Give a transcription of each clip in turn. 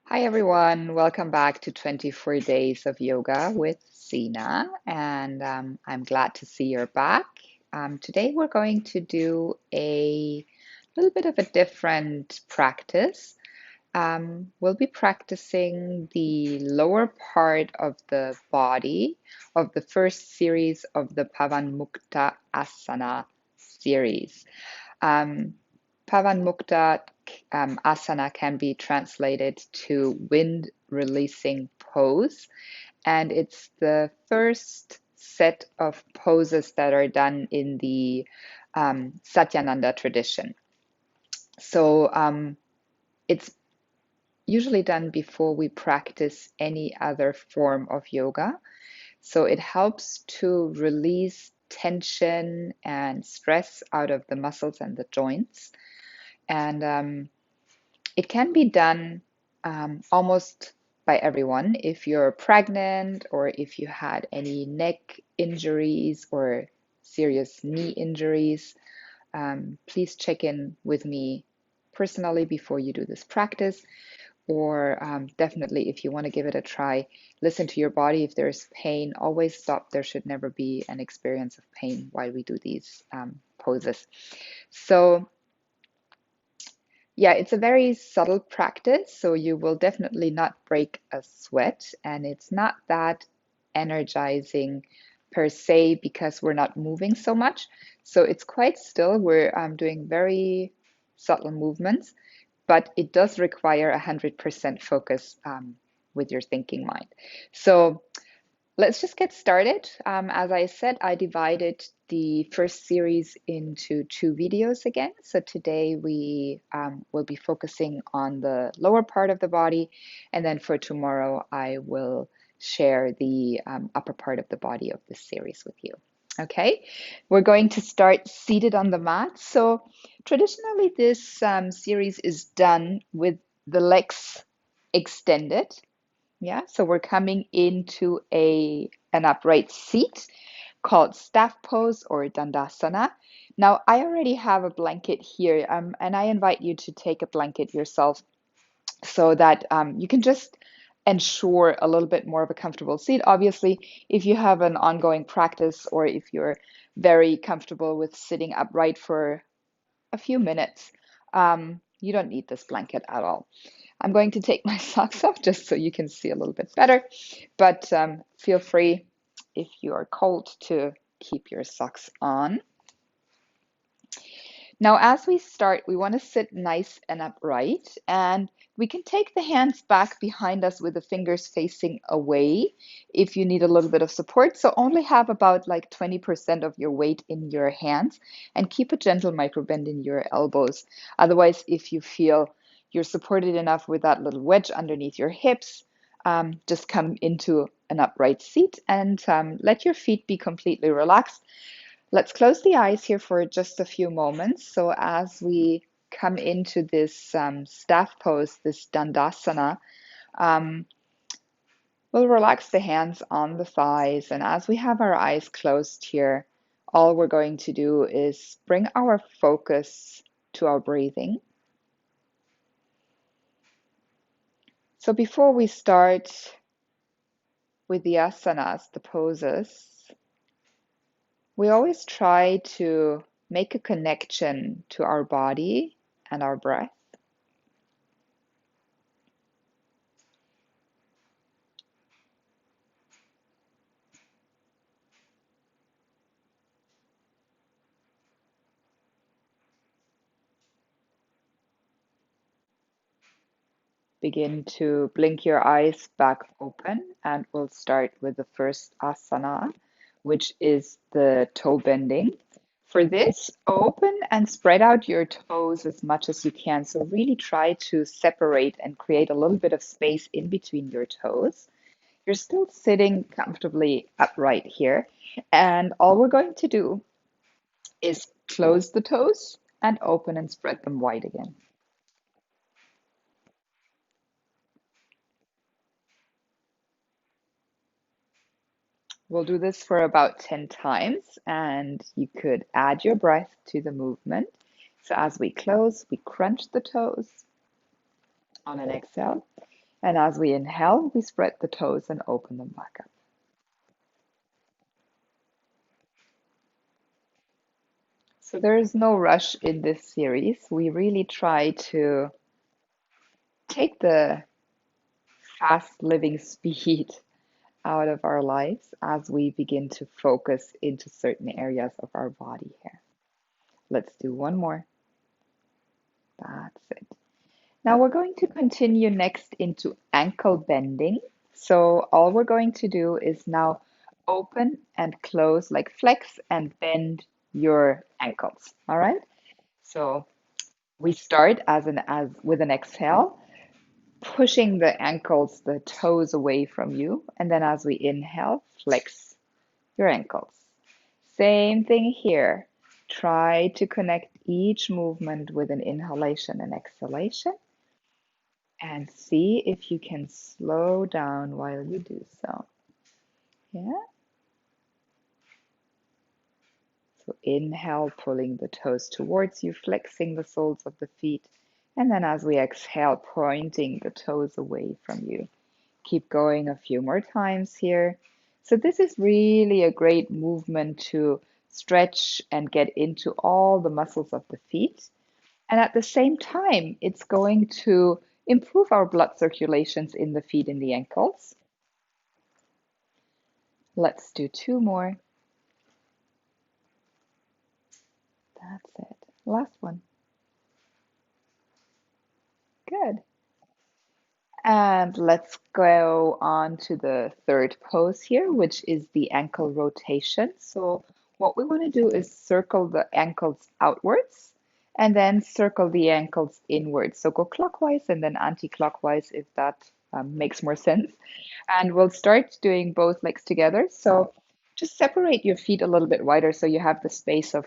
Hi everyone, welcome back to 24 Days of Yoga with Sina, and I'm glad to see you're back. Today we're going to do a little bit of a different practice. We'll be practicing the lower part of the body of the first series of the Pawanmuktasana series. Um, Pavanmukta asana can be translated to wind releasing pose, and it's the first set of poses that are done in the Satyananda tradition. So it's usually done before we practice any other form of yoga. So it helps to release tension and stress out of the muscles and the joints. And it can be done almost by everyone. If you're pregnant or if you had any neck injuries or serious knee injuries, please check in with me personally before you do this practice. Or definitely, if you want to give it a try, listen to your body. If there's pain, always stop. There should never be an experience of pain while we do these poses. So yeah, it's a very subtle practice, so you will definitely not break a sweat, and it's not that energizing per se because we're not moving so much. So it's quite still. We're doing very subtle movements, but it does require 100% focus with your thinking mind. So let's just get started. As I said, I divided the first series into two videos again. So today we will be focusing on the lower part of the body, and then for tomorrow I will share the upper part of the body of this series with you. Okay, we're going to start seated on the mat. So traditionally, this series is done with the legs extended. Yeah, so we're coming into an upright seat called staff pose or dandasana. Now, I already have a blanket here, and I invite you to take a blanket yourself so that you can just ensure a little bit more of a comfortable seat. Obviously, if you have an ongoing practice or if you're very comfortable with sitting upright for a few minutes, you don't need this blanket at all. I'm going to take my socks off just so you can see a little bit better, but feel free if you are cold to keep your socks on. Now, as we start, we want to sit nice and upright, and we can take the hands back behind us with the fingers facing away if you need a little bit of support. So only have about like 20% of your weight in your hands and keep a gentle micro bend in your elbows. Otherwise, if you feel you're supported enough with that little wedge underneath your hips, just come into an upright seat and let your feet be completely relaxed. Let's close the eyes here for just a few moments. So as we come into this staff pose, this dandasana, um, we'll relax the hands on the thighs. And as we have our eyes closed here, all we're going to do is bring our focus to our breathing. So before we start with the asanas, the poses, we always try to make a connection to our body and our breath. Begin to blink your eyes back open, and we'll start with the first asana, which is the toe bending. For this, open and spread out your toes as much as you can. So really try to separate and create a little bit of space in between your toes. You're still sitting comfortably upright here. And all we're going to do is close the toes and open and spread them wide again. We'll do this for about 10 times, and you could add your breath to the movement. So as we close, we crunch the toes on an exhale, And as we inhale, we spread the toes and open them back up. So there is no rush in this series. We really try to take the fast living speed out of our lives as we begin to focus into certain areas of our body here. Let's do one more. That's it. Now we're going to continue next into ankle bending. So all we're going to do is now open and close, like flex and bend your ankles. All right. So we start as with an exhale, pushing the ankles, the toes away from you, and then as we inhale, flex your ankles. Same thing here. Try to connect each movement with an inhalation and exhalation, and see if you can slow down while you do so. Yeah. So inhale, pulling the toes towards you, flexing the soles of the feet. And then as we exhale, pointing the toes away from you. Keep going a few more times here. So this is really a great movement to stretch and get into all the muscles of the feet. And at the same time, it's going to improve our blood circulations in the feet and the ankles. Let's do two more. That's it. Last one. Good. And let's go on to the third pose here, which is the ankle rotation. So what we want to do is circle the ankles outwards and then circle the ankles inwards. So go clockwise and then anti-clockwise if that makes more sense. And we'll start doing both legs together. So just separate your feet a little bit wider so you have the space of,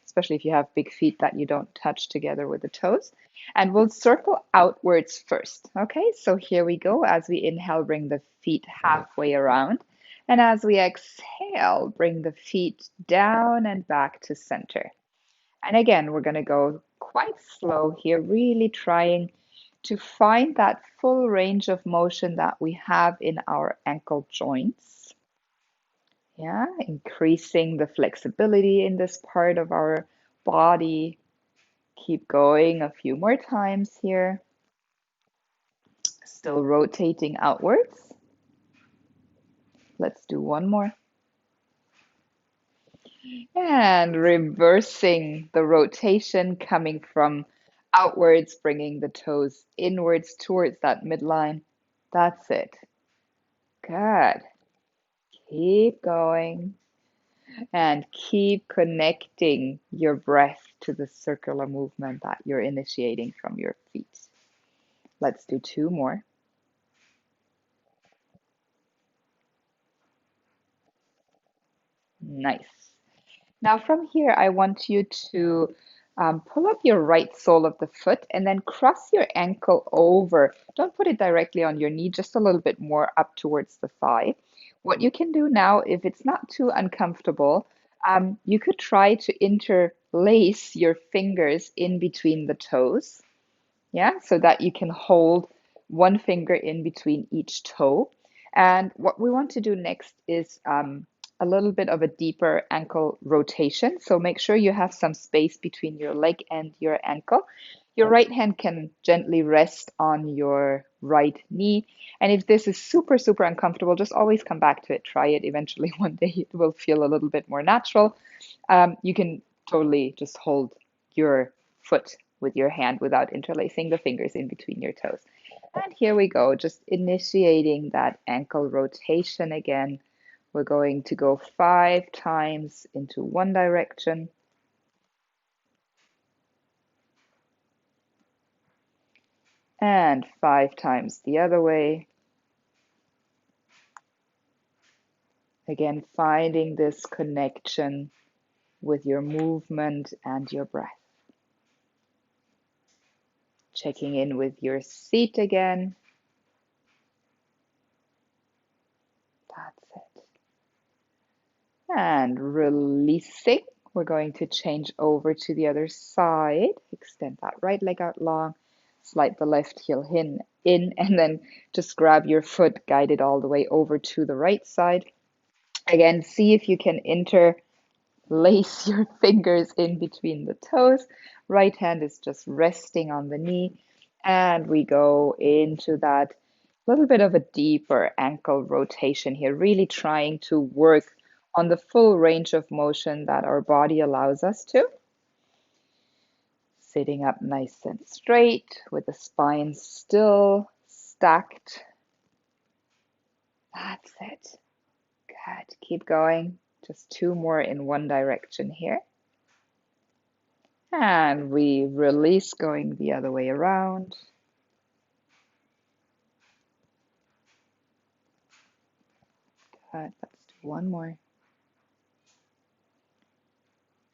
especially if you have big feet, that you don't touch together with the toes. And we'll circle outwards first. Okay, so here we go. As we inhale, bring the feet halfway around. And as we exhale, bring the feet down and back to center. And again, we're going to go quite slow here, really trying to find that full range of motion that we have in our ankle joints. Yeah, increasing the flexibility in this part of our body. Keep going a few more times here. Still rotating outwards. Let's do one more. And reversing the rotation, coming from outwards, bringing the toes inwards towards that midline. That's it. Good. Keep going and keep connecting your breath to the circular movement that you're initiating from your feet. Let's do two more. Nice. Now from here, I want you to pull up your right sole of the foot and then cross your ankle over. Don't put it directly on your knee, just a little bit more up towards the thigh. What you can do now, if it's not too uncomfortable, you could try to interlace your fingers in between the toes. Yeah, so that you can hold one finger in between each toe. And what we want to do next is a little bit of a deeper ankle rotation. So make sure you have some space between your leg and your ankle. Your right hand can gently rest on your right knee. And if this is super, super uncomfortable, just always come back to it. Try it. Eventually, one day it will feel a little bit more natural. You can totally just hold your foot with your hand without interlacing the fingers in between your toes. And here we go, just initiating that ankle rotation again. We're going to go 5 times into one direction. And 5 times the other way. Again, finding this connection with your movement and your breath. Checking in with your seat again. That's it. And releasing. We're going to change over to the other side. Extend that right leg out long. slide the left heel in, and then just grab your foot, guide it all the way over to the right side. Again, see if you can interlace your fingers in between the toes. Right hand is just resting on the knee, and we go into that little bit of a deeper ankle rotation here, really trying to work on the full range of motion that our body allows us to. Sitting up nice and straight with the spine still stacked. That's it. Good. Keep going. Just two more in one direction here. And we release, going the other way around. Good. Let's do one more.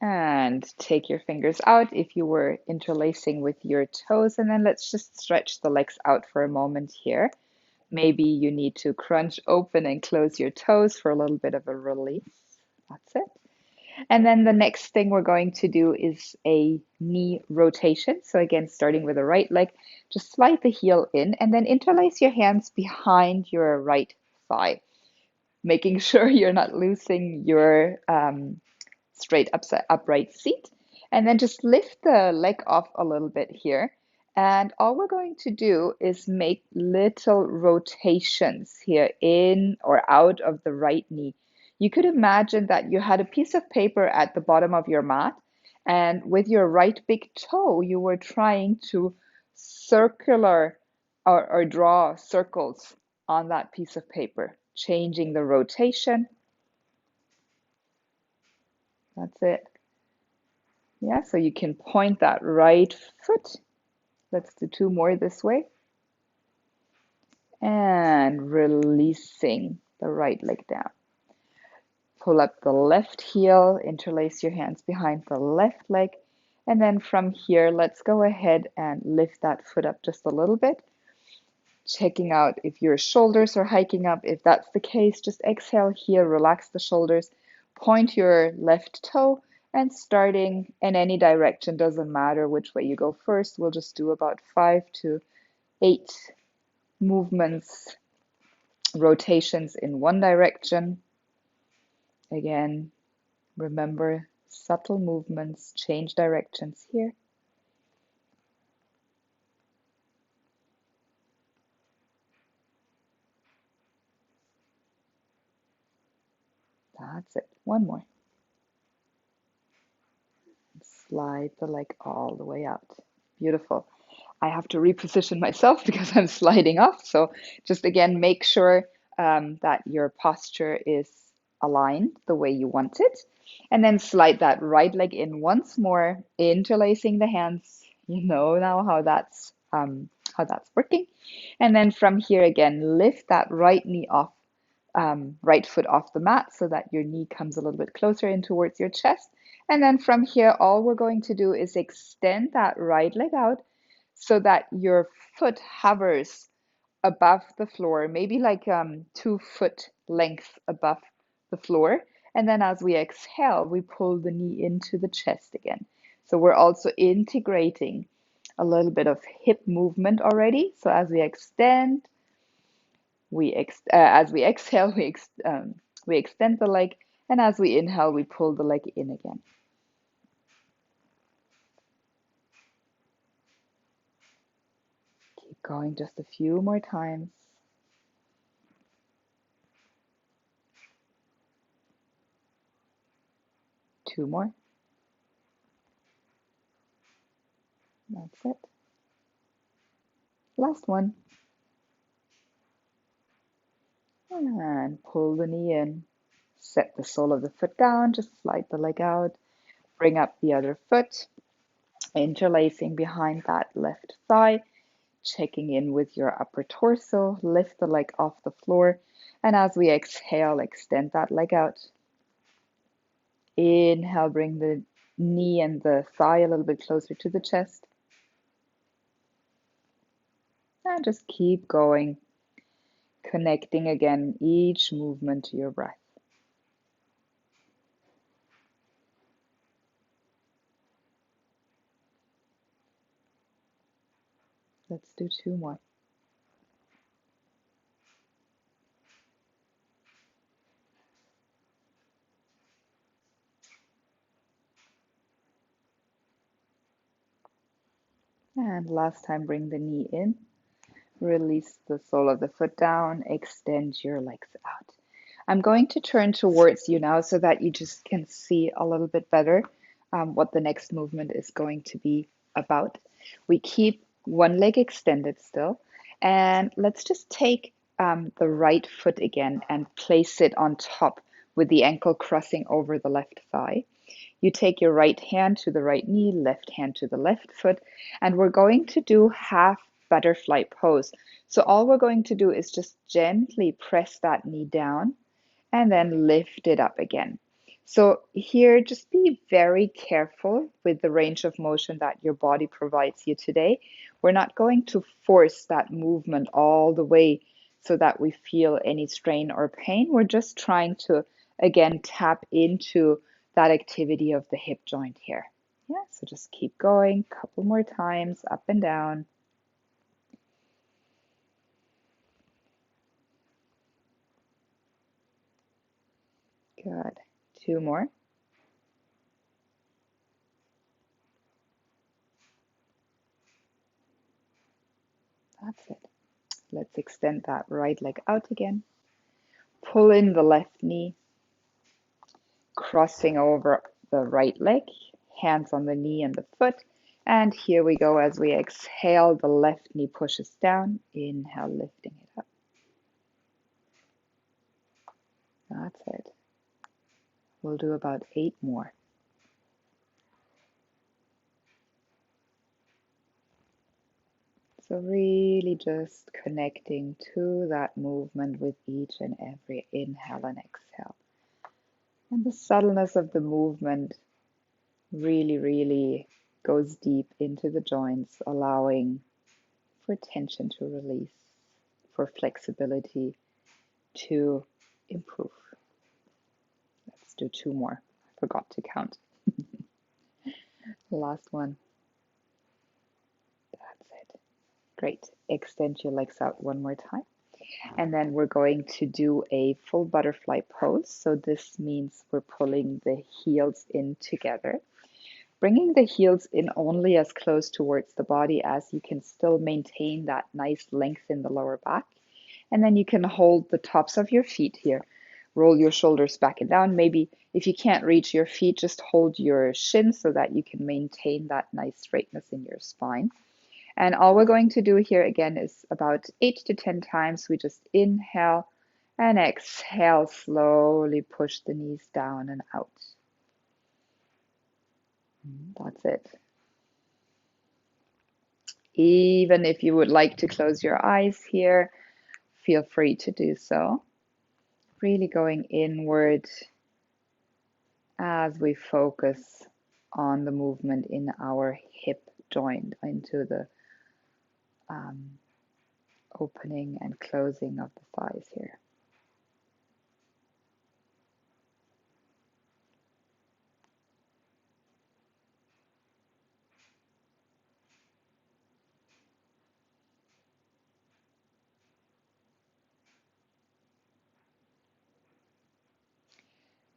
And take your fingers out if you were interlacing with your toes. And then let's just stretch the legs out for a moment here. Maybe you need to crunch open and close your toes for a little bit of a release. That's it. And then the next thing we're going to do is a knee rotation. So again, starting with the right leg, just slide the heel in and then interlace your hands behind your right thigh, making sure you're not losing your straight upright seat. And then just lift the leg off a little bit here. And all we're going to do is make little rotations here in or out of the right knee. You could imagine that you had a piece of paper at the bottom of your mat, and with your right big toe, you were trying to circular or draw circles on that piece of paper, changing the rotation. That's it. Yeah, so you can point that right foot. Let's do two more this way. And releasing the right leg down. Pull up the left heel, interlace your hands behind the left leg. And then from here, let's go ahead and lift that foot up just a little bit. Checking out if your shoulders are hiking up. If that's the case, just exhale here, relax the shoulders, point your left toe, and starting in any direction, doesn't matter which way you go first. We'll just do about 5 to 8 movements, rotations in one direction. Again, remember subtle movements, change directions here. That's it. One more. Slide the leg all the way out. Beautiful. I have to reposition myself because I'm sliding off. So just again, make sure that your posture is aligned the way you want it. And then slide that right leg in once more, interlacing the hands. You know now how that's working. And then from here again, lift that right knee off, right foot off the mat so that your knee comes a little bit closer in towards your chest. And then from here, all we're going to do is extend that right leg out so that your foot hovers above the floor, maybe like 2 foot length above the floor. And then as we exhale, we pull the knee into the chest again. So we're also integrating a little bit of hip movement already. So as we extend, as we exhale, we extend the leg, and as we inhale, we pull the leg in again. Keep going just a few more times. Two more. That's it. Last one. And pull the knee in. Set the sole of the foot down, just slide the leg out. Bring up the other foot, interlacing behind that left thigh, checking in with your upper torso, lift the leg off the floor, and as we exhale, extend that leg out. Inhale, bring the knee and the thigh a little bit closer to the chest. And just keep going, connecting again each movement to your breath. Let's do two more. And last time, bring the knee in. Release the sole of the foot down. Extend your legs out. I'm going to turn towards you now so that you just can see a little bit better what the next movement is going to be about. We keep one leg extended still, and let's just take the right foot again and place it on top with the ankle crossing over the left thigh. You take your right hand to the right knee, left hand to the left foot, and we're going to do half butterfly pose. So all we're going to do is just gently press that knee down and then lift it up again. So here, just be very careful with the range of motion that your body provides you today. We're not going to force that movement all the way so that we feel any strain or pain. We're just trying to, again, tap into that activity of the hip joint here. Yeah, so just keep going, a couple more times, up and down. Good. Two more. That's it. Let's extend that right leg out again. Pull in the left knee, crossing over the right leg, hands on the knee and the foot. And here we go as we exhale, the left knee pushes down. Inhale, lifting it up. That's it. We'll do about 8 more. So really just connecting to that movement with each and every inhale and exhale. And the subtleness of the movement really goes deep into the joints, allowing for tension to release, for flexibility to improve. Let's do 2 more. I forgot to count. Last one. That's it. Great. Extend your legs out one more time. And then we're going to do a full butterfly pose. So this means we're pulling the heels in together, bringing the heels in only as close towards the body as you can still maintain that nice length in the lower back. And then you can hold the tops of your feet here. Roll your shoulders back and down. Maybe if you can't reach your feet, just hold your shins so that you can maintain that nice straightness in your spine. And all we're going to do here again is about 8 to 10 times. We just inhale and exhale, slowly push the knees down and out. That's it. Even if you would like to close your eyes here, feel free to do so. Really going inward as we focus on the movement in our hip joint into the opening and closing of the thighs here.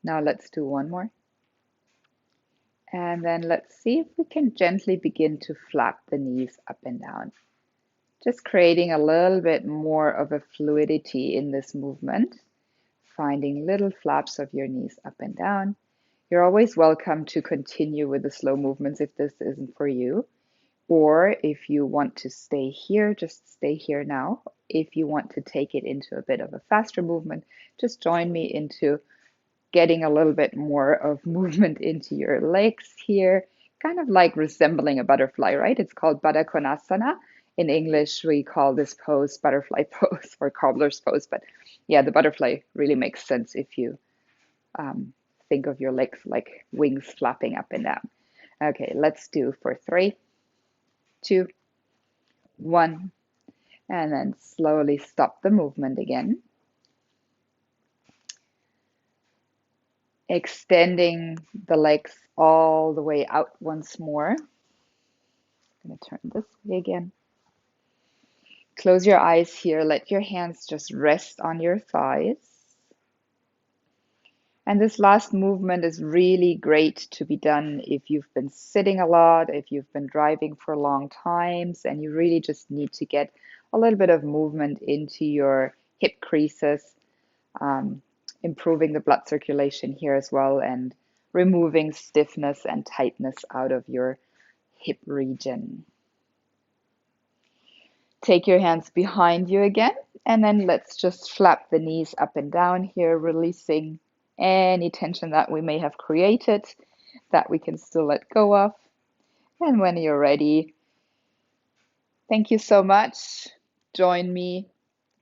Now let's do one more. And then let's see if we can gently begin to flap the knees up and down. Just creating a little bit more of a fluidity in this movement, finding little flaps of your knees up and down. You're always welcome to continue with the slow movements if this isn't for you. Or if you want to stay here, just stay here now. If you want to take it into a bit of a faster movement, just join me into getting a little bit more of movement into your legs here, kind of like resembling a butterfly, right? It's called Baddha Konasana. In English, we call this pose butterfly pose or cobbler's pose. But yeah, the butterfly really makes sense if you think of your legs like wings flapping up and down. Okay, let's do for 3, 2, 1, and then slowly stop the movement again. Extending the legs all the way out once more. I'm going to turn this way again. Close your eyes here. Let your hands just rest on your thighs. And this last movement is really great to be done if you've been sitting a lot, if you've been driving for long times, and you really just need to get a little bit of movement into your hip creases, um, improving the blood circulation here as well, and removing stiffness and tightness out of your hip region. Take your hands behind you again, and then let's just flap the knees up and down here, releasing any tension that we may have created that we can still let go of. And when you're ready, thank you so much. Join me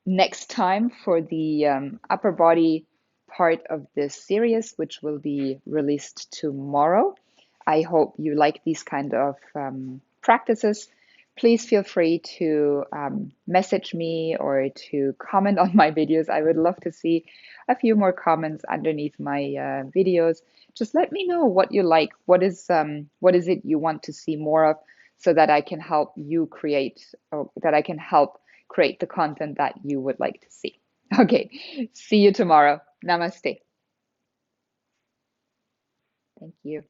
next time for the upper body part of this series, which will be released tomorrow. I hope you like these kind of practices. Please feel free to message me or to comment on my videos. I would love to see a few more comments underneath my videos. Just let me know what you like. What is it you want to see more of, so that I can help you create, or that I can help create the content that you would like to see. Okay, see you tomorrow. Namaste. Thank you.